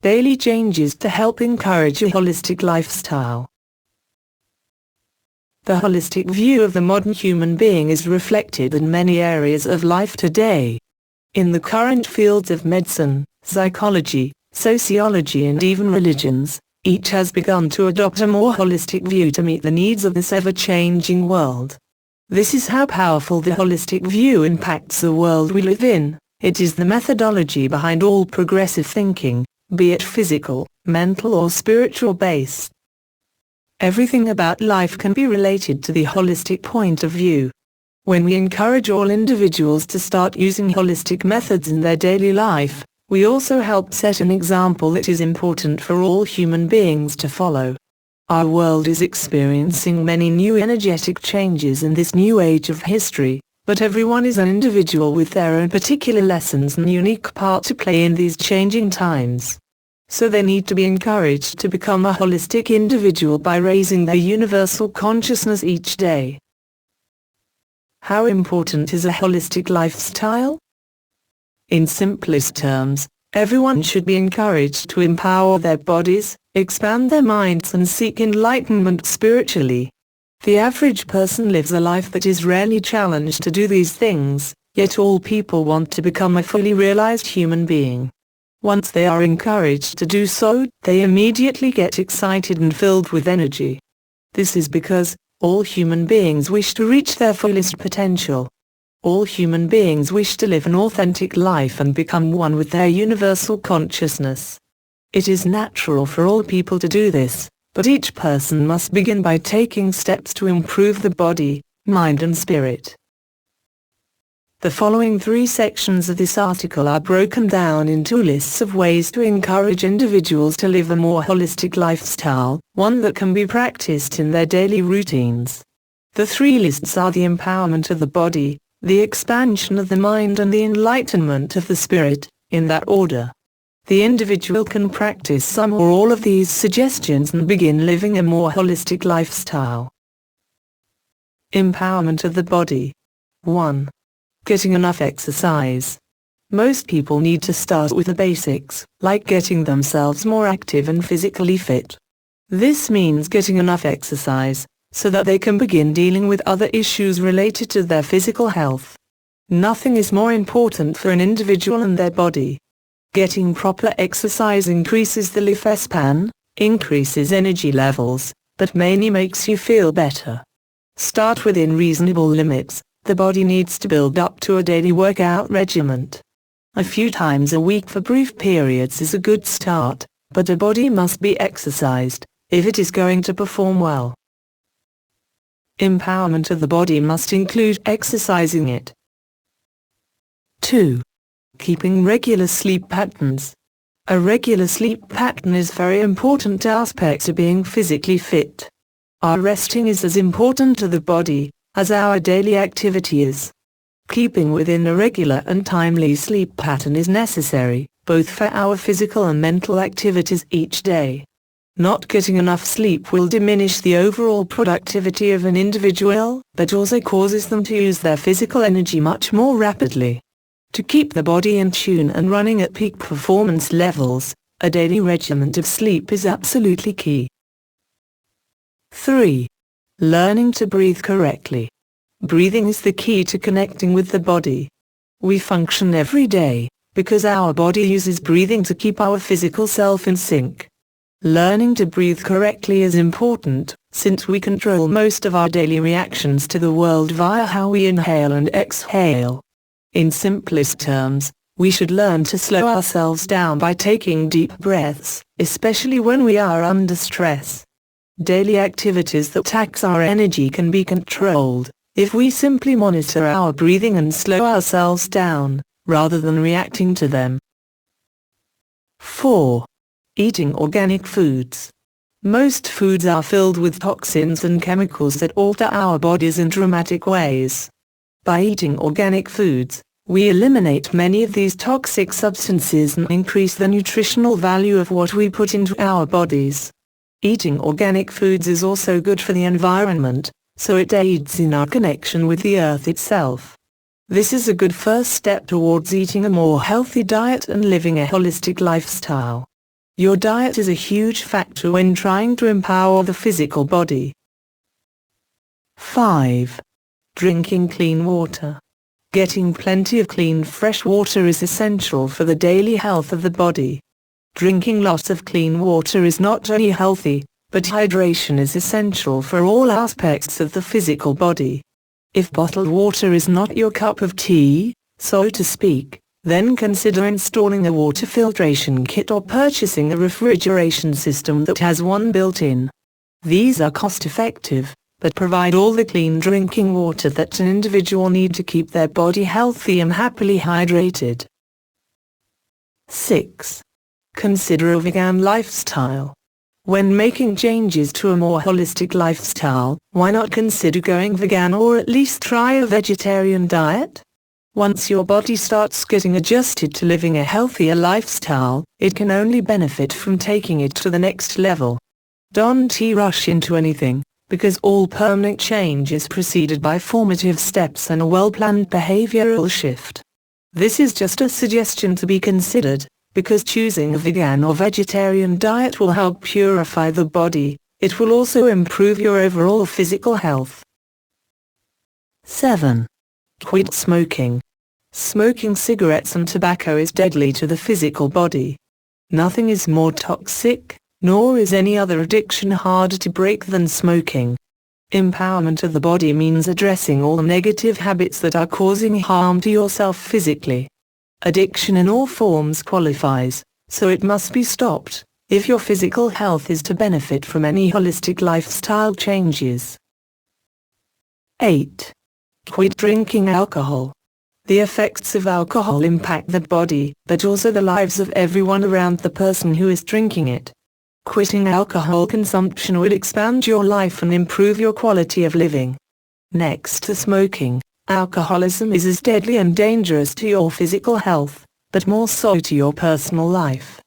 daily changes to help encourage a holistic lifestyle. The holistic view of the modern human being is reflected in many areas of life today. In the current fields of medicine, psychology, sociology and even religions, each has begun to adopt a more holistic view to meet the needs of this ever-changing world. This is how powerful the holistic view impacts the world we live in. It is the methodology behind all progressive thinking, be it physical, mental or spiritual based. Everything about life can be related to the holistic point of view. When we encourage all individuals to start using holistic methods in their daily life, we also help set an example that is important for all human beings to follow. Our world is experiencing many new energetic changes in this new age of history, but everyone is an individual with their own particular lessons and unique part to play in these changing times. So they need to be encouraged to become a holistic individual by raising their universal consciousness each day. How important is a holistic lifestyle? In simplest terms, everyone should be encouraged to empower their bodies, expand their minds and seek enlightenment spiritually. The average person lives a life that is rarely challenged to do these things, yet all people want to become a fully realized human being. Once they are encouraged to do so, they immediately get excited and filled with energy. This is because all human beings wish to reach their fullest potential. All human beings wish to live an authentic life and become one with their universal consciousness. It is natural for all people to do this, but each person must begin by taking steps to improve the body, mind and spirit. The following 3 sections of this article are broken down into lists of ways to encourage individuals to live a more holistic lifestyle, one that can be practiced in their daily routines. The 3 lists are the empowerment of the body, the expansion of the mind and the enlightenment of the spirit, in that order. The individual can practice some or all of these suggestions and begin living a more holistic lifestyle. Empowerment of the body. 1. Getting enough exercise. Most people need to start with the basics, like getting themselves more active and physically fit. This means getting enough exercise, so that they can begin dealing with other issues related to their physical health. Nothing is more important for an individual and their body. Getting proper exercise increases the lifespan, increases energy levels, but mainly makes you feel better. Start within reasonable limits. The body needs to build up to a daily workout regimen. A few times a week for brief periods is a good start, but the body must be exercised, if it is going to perform well. Empowerment of the body must include exercising it. 2. Keeping regular sleep patterns. A regular sleep pattern is very important aspect of being physically fit. Our resting is as important to the body as our daily activity is. Keeping within a regular and timely sleep pattern is necessary, both for our physical and mental activities each day. Not getting enough sleep will diminish the overall productivity of an individual, but also causes them to use their physical energy much more rapidly. To keep the body in tune and running at peak performance levels, a daily regimen of sleep is absolutely key. 3. Learning to breathe correctly. Breathing is the key to connecting with the body. We function every day, because our body uses breathing to keep our physical self in sync. Learning to breathe correctly is important, since we control most of our daily reactions to the world via how we inhale and exhale. In simplest terms, we should learn to slow ourselves down by taking deep breaths, especially when we are under stress. Daily activities that tax our energy can be controlled, if we simply monitor our breathing and slow ourselves down, rather than reacting to them. 4. Eating organic foods. Most foods are filled with toxins and chemicals that alter our bodies in dramatic ways. By eating organic foods, we eliminate many of these toxic substances and increase the nutritional value of what we put into our bodies. Eating organic foods is also good for the environment, so it aids in our connection with the earth itself. This is a good first step towards eating a more healthy diet and living a holistic lifestyle. Your diet is a huge factor when trying to empower the physical body. 5. Drinking clean water. Getting plenty of clean fresh water is essential for the daily health of the body. Drinking lots of clean water is not only healthy, but hydration is essential for all aspects of the physical body. If bottled water is not your cup of tea, so to speak, then consider installing a water filtration kit or purchasing a refrigeration system that has one built in. These are cost-effective, but provide all the clean drinking water that an individual needs to keep their body healthy and happily hydrated. 6. Consider a vegan lifestyle. When making changes to a more holistic lifestyle, why not consider going vegan or at least try a vegetarian diet? Once your body starts getting adjusted to living a healthier lifestyle, it can only benefit from taking it to the next level. Don't rush into anything, because all permanent change is preceded by formative steps and a well-planned behavioral shift. This is just a suggestion to be considered, because choosing a vegan or vegetarian diet will help purify the body. It will also improve your overall physical health. 7. Quit smoking. Smoking cigarettes and tobacco is deadly to the physical body. Nothing is more toxic, nor is any other addiction harder to break than smoking. Empowerment of the body means addressing all the negative habits that are causing harm to yourself physically. Addiction in all forms qualifies, so it must be stopped, if your physical health is to benefit from any holistic lifestyle changes. 8. Quit drinking alcohol. The effects of alcohol impact the body, but also the lives of everyone around the person who is drinking it. Quitting alcohol consumption will expand your life and improve your quality of living. Next to smoking, alcoholism is as deadly and dangerous to your physical health, but more so to your personal life.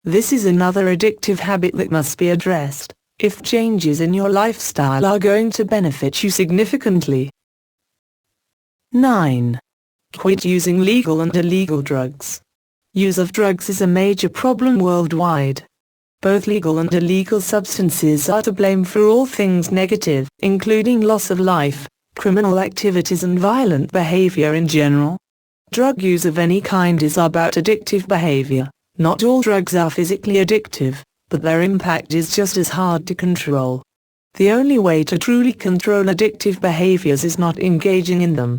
This is another addictive habit that must be addressed, if changes in your lifestyle are going to benefit you significantly. 9. Quit using legal and illegal drugs. Use of drugs is a major problem worldwide. Both legal and illegal substances are to blame for all things negative, including loss of life, criminal activities and violent behavior in general. Drug use of any kind is about addictive behavior. Not all drugs are physically addictive, but their impact is just as hard to control. The only way to truly control addictive behaviors is not engaging in them.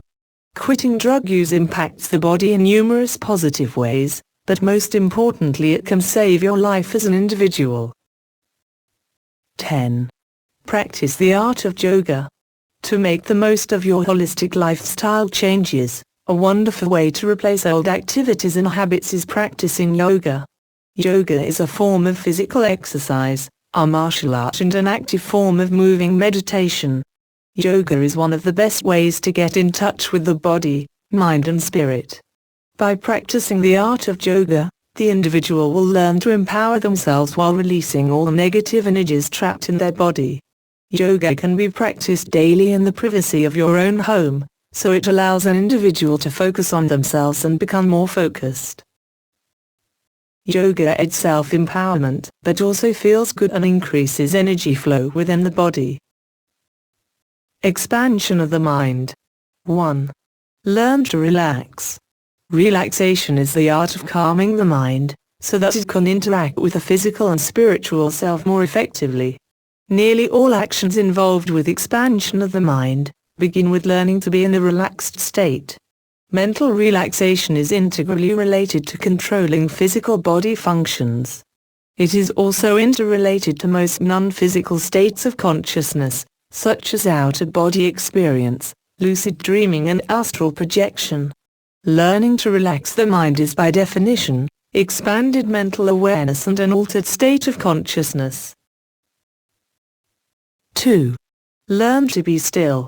Quitting drug use impacts the body in numerous positive ways, but most importantly it can save your life as an individual. 10. Practice the art of yoga. To make the most of your holistic lifestyle changes, a wonderful way to replace old activities and habits is practicing yoga. Yoga is a form of physical exercise, a martial art and an active form of moving meditation. Yoga is one of the best ways to get in touch with the body, mind and spirit. By practicing the art of yoga, the individual will learn to empower themselves while releasing all the negative energies trapped in their body. Yoga can be practiced daily in the privacy of your own home, so it allows an individual to focus on themselves and become more focused. Yoga adds self-empowerment, but also feels good and increases energy flow within the body. Expansion of the mind. 1. Learn to relax. Relaxation is the art of calming the mind, so that it can interact with the physical and spiritual self more effectively. Nearly all actions involved with expansion of the mind begin with learning to be in a relaxed state. Mental relaxation is integrally related to controlling physical body functions. It is also interrelated to most non-physical states of consciousness, such as out-of-body experience, lucid dreaming and astral projection. Learning to relax the mind is by definition, expanded mental awareness and an altered state of consciousness. 2. Learn to be still.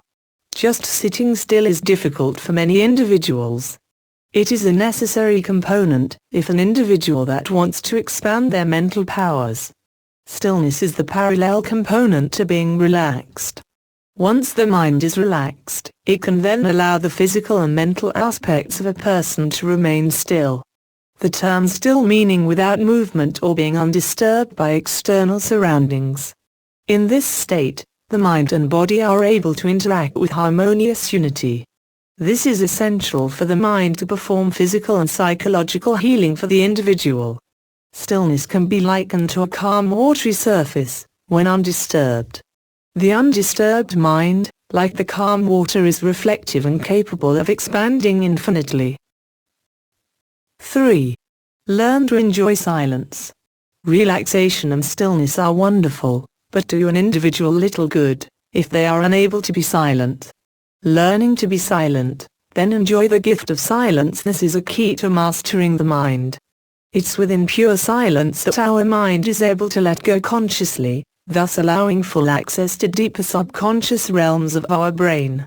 Just sitting still is difficult for many individuals. It is a necessary component, if an individual that wants to expand their mental powers. Stillness is the parallel component to being relaxed. Once the mind is relaxed, it can then allow the physical and mental aspects of a person to remain still. the term still meaning without movement or being undisturbed by external surroundings. In this state, the mind and body are able to interact with harmonious unity. This is essential for the mind to perform physical and psychological healing for the individual. Stillness can be likened to a calm watery surface, when undisturbed. The undisturbed mind, like the calm water, is reflective and capable of expanding infinitely. 3. Learn to enjoy silence. Relaxation and stillness are wonderful, but do an individual little good if they are unable to be silent. Learning to be silent, then enjoy the gift of silence. This is a key to mastering the mind. It's within pure silence that our mind is able to let go consciously, thus allowing full access to deeper subconscious realms of our brain.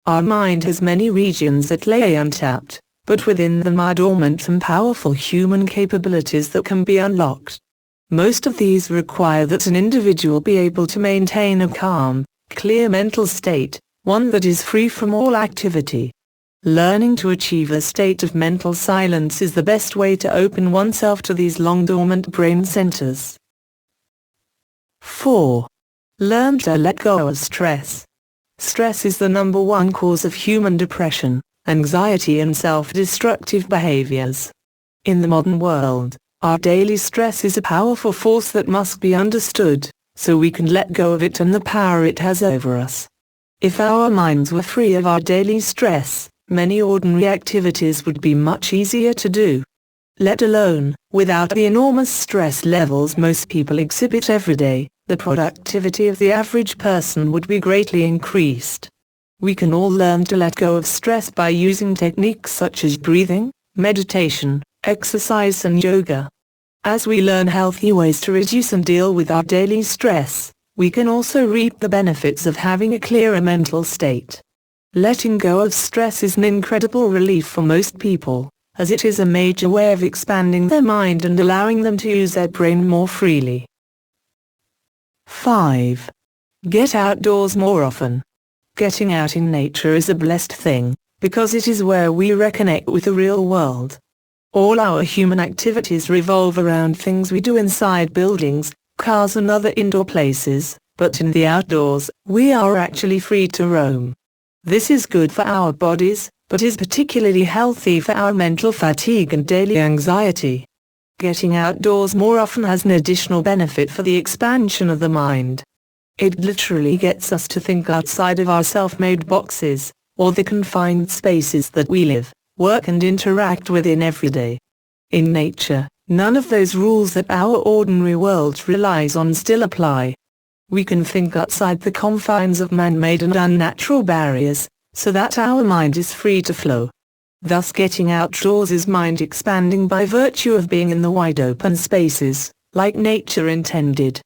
Our mind has many regions that lay untapped, but within them are dormant and powerful human capabilities that can be unlocked. Most of these require that an individual be able to maintain a calm, clear mental state, one that is free from all activity. Learning to achieve a state of mental silence is the best way to open oneself to these long-dormant brain centers. 4. Learn to let go of stress. Stress is the #1 cause of human depression, anxiety and self-destructive behaviors. In the modern world, our daily stress is a powerful force that must be understood, so we can let go of it and the power it has over us. If our minds were free of our daily stress, many ordinary activities would be much easier to do. Let alone, without the enormous stress levels most people exhibit every day, the productivity of the average person would be greatly increased. We can all learn to let go of stress by using techniques such as breathing, meditation, exercise and yoga. As we learn healthy ways to reduce and deal with our daily stress, we can also reap the benefits of having a clearer mental state. Letting go of stress is an incredible relief for most people, as it is a major way of expanding their mind and allowing them to use their brain more freely. 5. Get outdoors more often. Getting out in nature is a blessed thing, because it is where we reconnect with the real world. All our human activities revolve around things we do inside buildings, cars and other indoor places, but in the outdoors, we are actually free to roam. This is good for our bodies, but is particularly healthy for our mental fatigue and daily anxiety. Getting outdoors more often has an additional benefit for the expansion of the mind. It literally gets us to think outside of our self-made boxes, or the confined spaces that we live, work and interact within every day. In nature, none of those rules that our ordinary world relies on still apply. We can think outside the confines of man-made and unnatural barriers, so that our mind is free to flow. Thus getting outdoors is mind expanding by virtue of being in the wide open spaces, like nature intended.